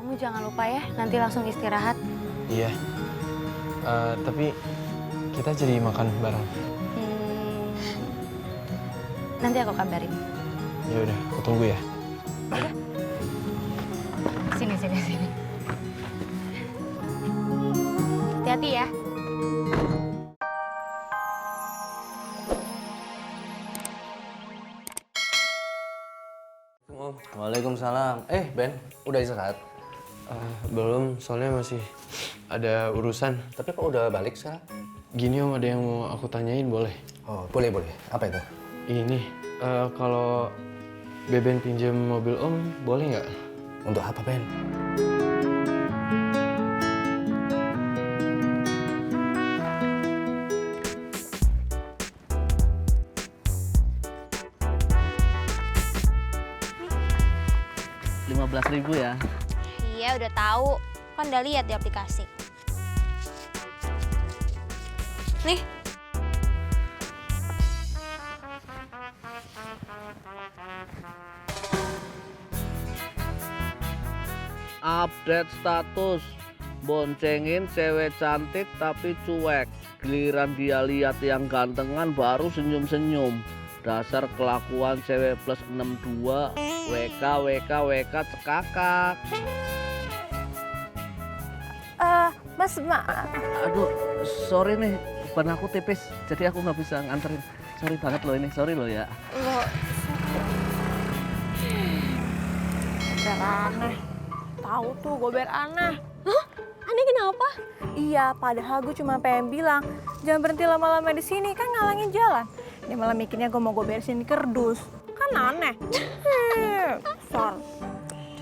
Kamu jangan lupa ya, nanti langsung istirahat. Iya. Tapi kita jadi makan bareng. Nanti aku kabarin. Ya udah, aku tunggu ya. Sini. Hati-hati ya. Om. Waalaikumsalam. Ben, udah istirahat? Belum, soalnya masih ada urusan. Tapi kok udah balik sekarang? Gini Om, ada yang mau aku tanyain boleh? Oh, boleh. Apa itu? Ini, kalau Beben pinjam mobil Om, boleh nggak? Untuk apa, Ben? Rp15.000 ya. Iya udah tahu, kan udah lihat di aplikasi. Nih. Update status. Boncengin cewek cantik tapi cuek. Giliran dia lihat yang gantengan baru senyum-senyum. Dasar kelakuan cewek plus 62. WK cekakak. Mas, Aduh, sorry nih, ban aku tipis, jadi aku nggak bisa nganterin. Sorry banget loh ini, sorry loh ya. Gober aneh. Tahu tuh gober aneh. hah? Aneh kenapa? Iya, padahal gue cuma pengen bilang, jangan berhenti lama-lama di sini, kan ngalangin jalan. Dia malah mikirnya gue mau gober sini kerdus. Kan aneh. Sor.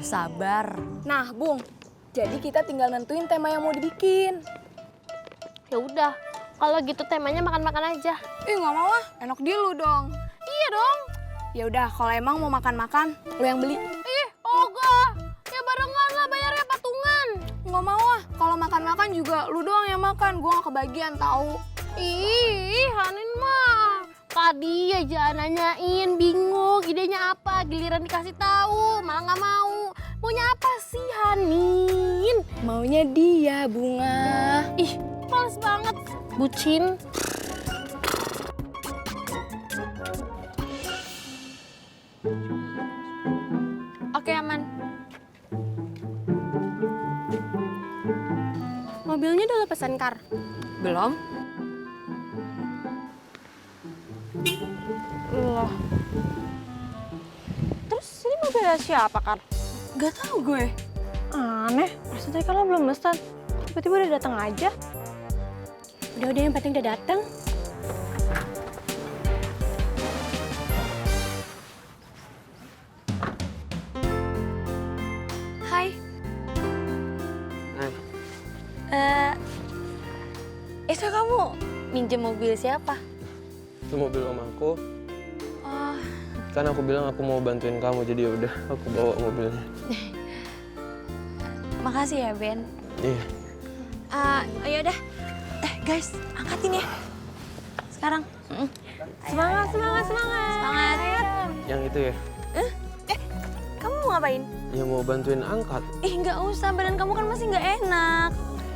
Sabar. Nah, Bung, jadi kita tinggal nentuin tema yang mau dibikin. Ya udah, kalau gitu temanya makan-makan aja. Nggak mau ah, enak di lu dong. Iya dong. Ya udah, kalau emang mau makan-makan, lu yang beli. Oga, ya barengan lah bayarnya patungan. Nggak mau ah, kalau makan-makan juga lu doang yang makan, gue nggak kebagian tahu. Ih, Hanin mah. Tadi aja nanyain, bingung idenya apa, giliran dikasih tahu malah nggak mau. Maunya apa sih Hanin? Maunya dia, Bunga. Ih, males banget. Bucin. Oke, aman. Mobilnya udah lo pesan, Kar? Belum? Loh. Terus ini mobilnya siapa, Kar? Gak tau gue. Aneh, perasaan tadi kalau belum pesan. Tiba-tiba udah datang aja. Udah yang penting udah datang. Hai. Hai. Itu kamu minjem mobil siapa? Itu mobil Om aku. Oh, Kan aku bilang aku mau bantuin kamu, jadi ya udah aku bawa mobilnya. makasih ya, Ben. Iya. Yaudah. Guys, angkatin ya. Sekarang. Semangat. Semangat. Yang itu ya? Kamu mau ngapain? Ya mau bantuin angkat. Nggak usah. Badan kamu kan masih nggak enak.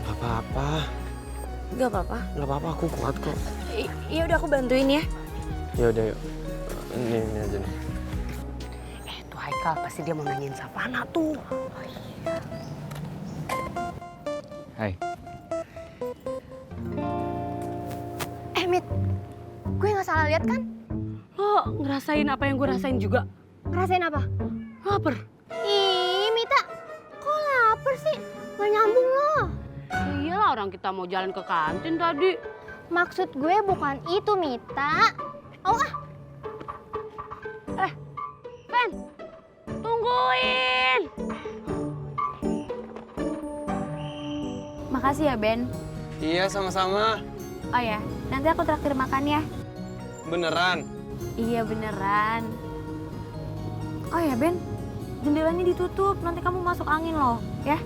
Gak apa-apa. Nggak apa-apa. Gak apa-apa, aku kuat kok. Ya udah aku bantuin ya. Ya udah yuk. Ini aja nih. Tuh Haikal pasti dia mau nanyain Savana tuh. Hai. Mit, gue nggak salah lihat kan? Lo ngerasain apa yang gue rasain juga? Ngerasain apa? Laper. Ih, Mita, kok lapar sih? Gak nyambung loh. Iyalah orang kita mau jalan ke kantin tadi. Maksud gue bukan itu, Mita. Oh ah, Ben, tungguin. Makasih ya, Ben. Iya, sama-sama. Oh ya, nanti aku traktir makan ya. Beneran? Iya, beneran. Oh ya, Ben. Jendelanya ditutup, nanti kamu masuk angin loh, ya.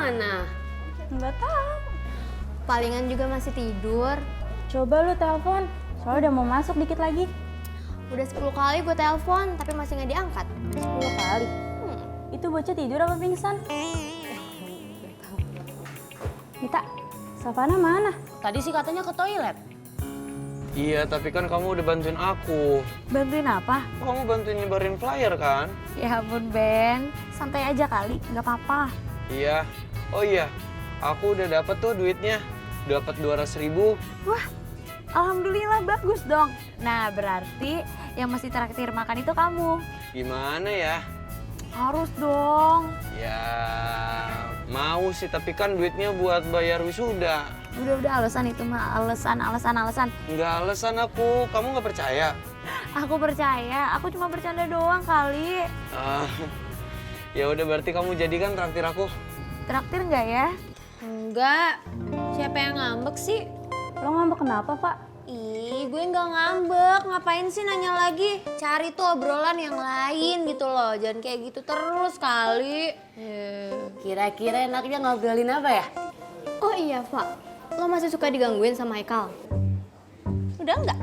mana? Nggak tahu. Palingan juga masih tidur. Coba lu telepon, soalnya udah mau masuk dikit lagi. Udah 10 kali gue telepon, tapi masih nggak diangkat. 10 kali. Itu bocah tidur apa pingsan? Mita, Savana mana? Tadi sih katanya ke toilet. Iya, tapi kan kamu udah bantuin aku. Bantuin apa? Kamu bantuin nyebarin flyer kan? Ya ampun Ben, santai aja kali, nggak apa-apa. Iya. Oh iya, aku udah dapet tuh duitnya. Dapat 200.000. Wah, alhamdulillah bagus dong. Nah berarti yang mesti traktir makan itu kamu. Gimana ya? Harus dong. Ya, mau sih, tapi kan duitnya buat bayar wisuda. Udah alasan itu mah, alasan. Nggak alasan aku, kamu nggak percaya? Aku percaya, aku cuma bercanda doang kali. Ah, ya udah berarti kamu jadikan traktir aku. Traktir nggak ya? Enggak. Siapa yang ngambek sih? Lo ngambek kenapa, Pak? Ih, gue nggak ngambek. Ngapain sih nanya lagi? Cari tuh obrolan yang lain gitu loh. Jangan kayak gitu terus kali. Kira-kira enaknya ngobrolin apa ya? Oh iya, Pak. Lo masih suka digangguin sama Haikal? Udah enggak?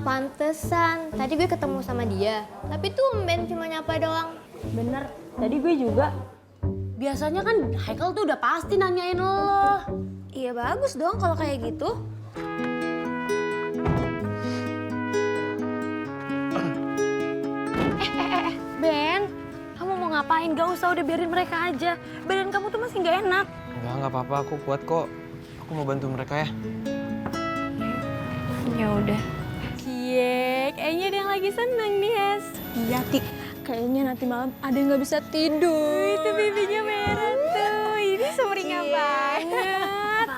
Pantesan. Tadi gue ketemu sama dia. Tapi tumben cuma nyapa doang. Bener, tadi gue juga. Biasanya kan Haikal tuh udah pasti nanyain lo. Iya bagus dong kalau kayak gitu. Ben, kamu mau ngapain? Gak usah, udah biarin mereka aja. Badan kamu tuh masih nggak enak. Nggak apa-apa, aku kuat kok. Aku mau bantu mereka ya. Ya udah. Cie, kayaknya ada yang lagi seneng nih, Hes. Iya, Ti. Kayaknya nanti malam ada yang nggak bisa tidur. Itu pipinya merah tuh. Ini sumringah banget.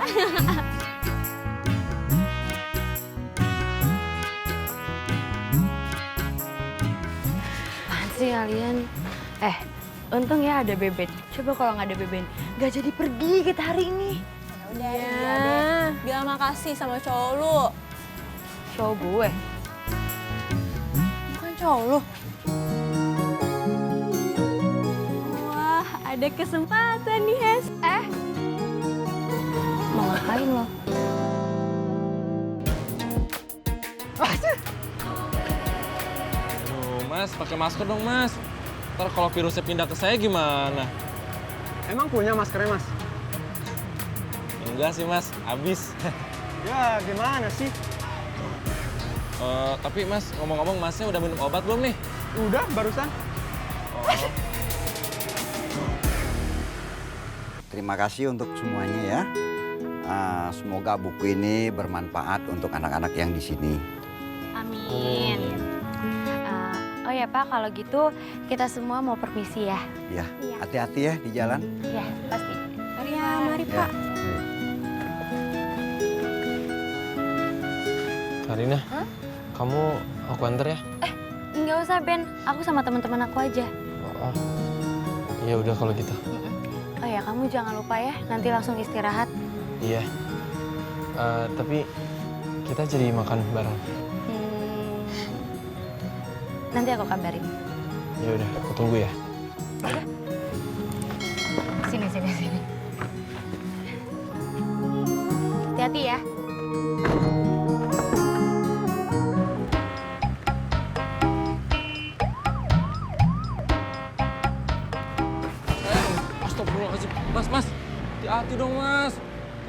Apaan sih kalian? Untung ya ada Beben. Coba kalau nggak ada Beben, nggak jadi pergi kita hari ini. Ya, bilang makasih sama cowok lu. Cowok gue. Bukan cowok lu. Wah, ada kesempatan nih, Hes. Mau ngapain lo? Aduh, Mas, pakai masker dong, Mas. Ntar kalau virusnya pindah ke saya gimana? Emang punya maskernya, Mas? Enggak sih, Mas. Habis. Ya, gimana sih? Tapi, Mas, ngomong-ngomong, Masnya udah minum obat belum nih? Udah, barusan. Terima kasih untuk semuanya ya. Semoga buku ini bermanfaat untuk anak-anak yang di sini. Amin. Oh ya Pak, kalau gitu kita semua mau permisi ya. Ya, hati-hati ya di jalan. Ya, pasti. Mari, Ya. Pak. Karina, kamu aku anter ya? Nggak usah Ben, aku sama teman-teman aku aja. Oh, ya udah kalau gitu. Oh ya, kamu jangan lupa ya, nanti langsung istirahat. Iya. Tapi kita jadi makan bareng. Nanti aku kabarin. Ya udah, aku tunggu ya. Sini. Hati-hati ya. Astagfirullahaladzim. Mas. Hati-hati dong, Mas.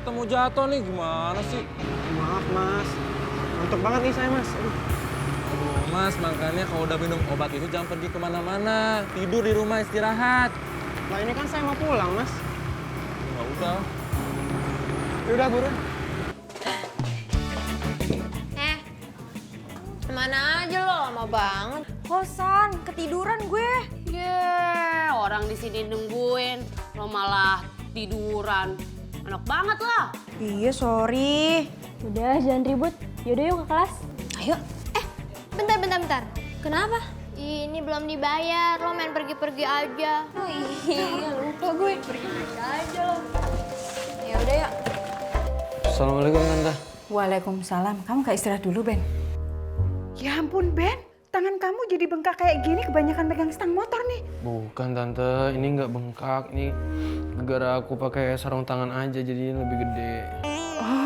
Kita mau jatuh nih, gimana sih? Maaf, Mas. Ngantuk banget nih saya, Mas. Aduh. Aduh, Mas, makanya kalau udah minum obat itu jangan pergi kemana-mana. Tidur di rumah, istirahat. Nah, ini kan saya mau pulang, Mas. Ya udah. Udah, buruan. Kemana aja lo, lama banget. Kosan, ketiduran gue. Orang di sini nungguin, lo malah tiduran. Enak banget lah. Iya, sorry. Udah, jangan ribut. Yaudah yuk ke kelas. Ayo. Bentar. Kenapa? Ini belum dibayar, lo main pergi-pergi aja. Oh iya, lupa gue. Pergi aja lo. Ya udah yuk. Assalamualaikum Tante. Waalaikumsalam. Kamu gak istirahat dulu, Ben? Ya ampun, Ben. tangan kamu jadi bengkak kayak gini kebanyakan pegang stang motor nih. Bukan tante, ini nggak bengkak. Ini gara aku pakai sarung tangan aja jadi lebih gede. Oh